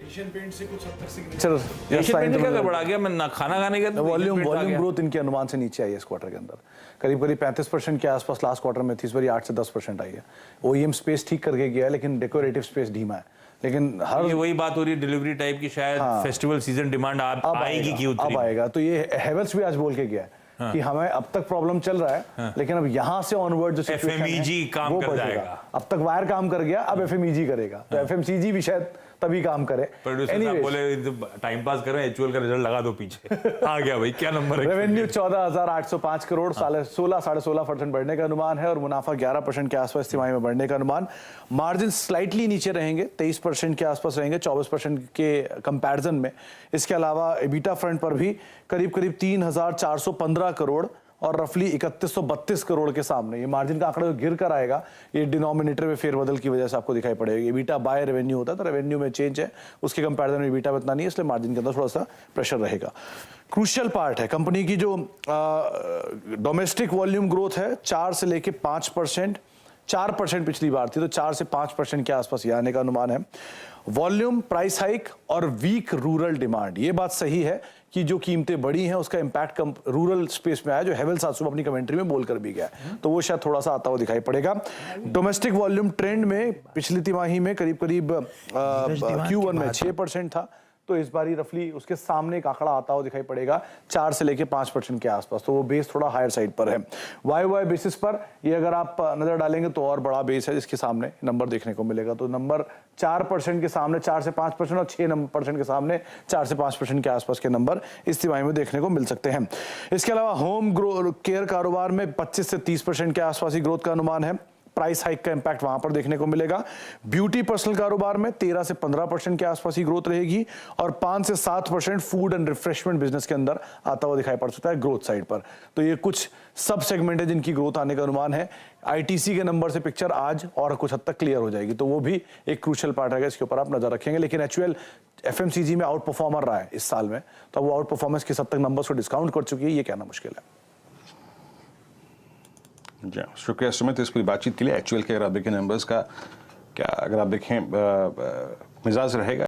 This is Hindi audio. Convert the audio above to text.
एशियन पेंट से कुछ हद तक एशियन पेंट क्या गड़बड़ा गया? मैं ना खाना खाने का वॉल्यूम ग्रोथ इनके अनुमान से नीचे आई है इस क्वार्टर के अंदर, करीब 35% के आसपास लास्ट क्वार्टर में थी, इस बार 8 से 10% आई है। ओईएम स्पेस ठीक करके गया है, लेकिन डेकोरेटिव स्पेस धीमा है। लेकिन हर ये वही बात हो रही है डिलीवरी टाइप की, शायद फेस्टिवल सीजन डिमांड आएगी कि उतरी? अब आएगा। तो ये हेवेल्स भी आज बोल के गया है कि हमें अब तक प्रॉब्लम चल रहा है, लेकिन अब यहाँ से ऑनवर्ड जो एफएमईजी काम कर जाएगा। अब तक वायर काम कर गया, अब एफएमईजी करेगा, तो एफएमसीजी भी शायद तभी काम करे। प्रोड्यूसर साहब बोले टाइम पास कर रहे हैं, एचयूएल का रिजल्ट लगा दो पीछे। आ गया भाई, क्या नंबर है? रेवेन्यू 14,805 करोड़, 16.5% बढ़ने का अनुमान है, और मुनाफा 11% के आसपास तिमाही में बढ़ने का अनुमान। मार्जिन स्लाइटली नीचे रहेंगे, 23% के आसपास रहेंगे 24% के कंपैरिजन में। इसके अलावा एबिटा फ्रंट पर भी करीब 3,415 करोड़ और रफली 3132 करोड़ के सामने। ये मार्जिन का आंकड़ा जो गिर कर आएगा, ये डिनोमिनेटर में फेरबदल की वजह से आपको दिखाई पड़ेगा। एबिटा बाय रेवेन्यू होता है, तो रेवेन्यू में चेंज है, उसके कंपैरिजन में एबिटा में इतना नहीं है, इसलिए मार्जिन के अंदर थोड़ा सा प्रेशर रहेगा। क्रूशियल पार्ट है कंपनी की जो डोमेस्टिक वॉल्यूम ग्रोथ है, 4 से लेके 5%, 4% पिछली बार थी, तो 4 से 5% के आसपास ये आने का अनुमान है। वॉल्यूम, प्राइस हाइक और वीक रूरल डिमांड, ये बात सही है कि जो कीमतें बढ़ी हैं उसका इंपैक्ट रूरल स्पेस में आया, जो हेवेल्स आज सुबह अपनी कमेंट्री में बोलकर भी गया, तो वो शायद थोड़ा सा आता हुआ दिखाई पड़ेगा। डोमेस्टिक वॉल्यूम ट्रेंड में पिछली तिमाही में करीब Q1 में 6% था, तो इस बार रफली उसके सामने एक आंकड़ा आता हुआ दिखाई पड़ेगा 4 से लेके 5% के आसपास, तो वो बेस थोड़ा हायर साइड पर है। वाई बेसिस पर ये अगर आप नजर डालेंगे तो और बड़ा बेस है जिसके सामने नंबर देखने को मिलेगा, तो नंबर 4% के सामने 4 से 5% और 6% के सामने 4 से 5% के आसपास के नंबर इस तिमाही में देखने को मिल सकते हैं। इसके अलावा होम केयर कारोबार में 25 से 30% के आसपास ही ग्रोथ का अनुमान है, प्राइस हाइक का इंपैक्ट वहां पर देखने को मिलेगा। ब्यूटी पर्सनल कारोबार में 13 से 15% के आसपास ही ग्रोथ रहेगी, और 5 से 7% फूड एंड रिफ्रेशमेंट बिजनेस के अंदर आता हुआ दिखाई पड़ सकता है ग्रोथ साइड पर। तो ये कुछ सब सेगमेंट है जिनकी ग्रोथ आने का अनुमान है। आईटीसी के नंबर से पिक्चर आज और कुछ हद तक क्लियर हो जाएगी, तो वो भी एक क्रूशियल पार्ट है, इसके ऊपर आप नजर रखेंगे। लेकिन एचयूएल एफएमसीजी में आउट परफॉर्मर रहा है इस साल में, तो वो आउट परफॉर्मेंस किस हद तक नंबर्स को डिस्काउंट कर चुकी है, ये कहना मुश्किल है। जी, शुक्रिया सुमित इस पूरी बातचीत के लिए। एचयूएल के अगर आप देखें नंबर्स का, क्या अगर आप देखें मिजाज रहेगा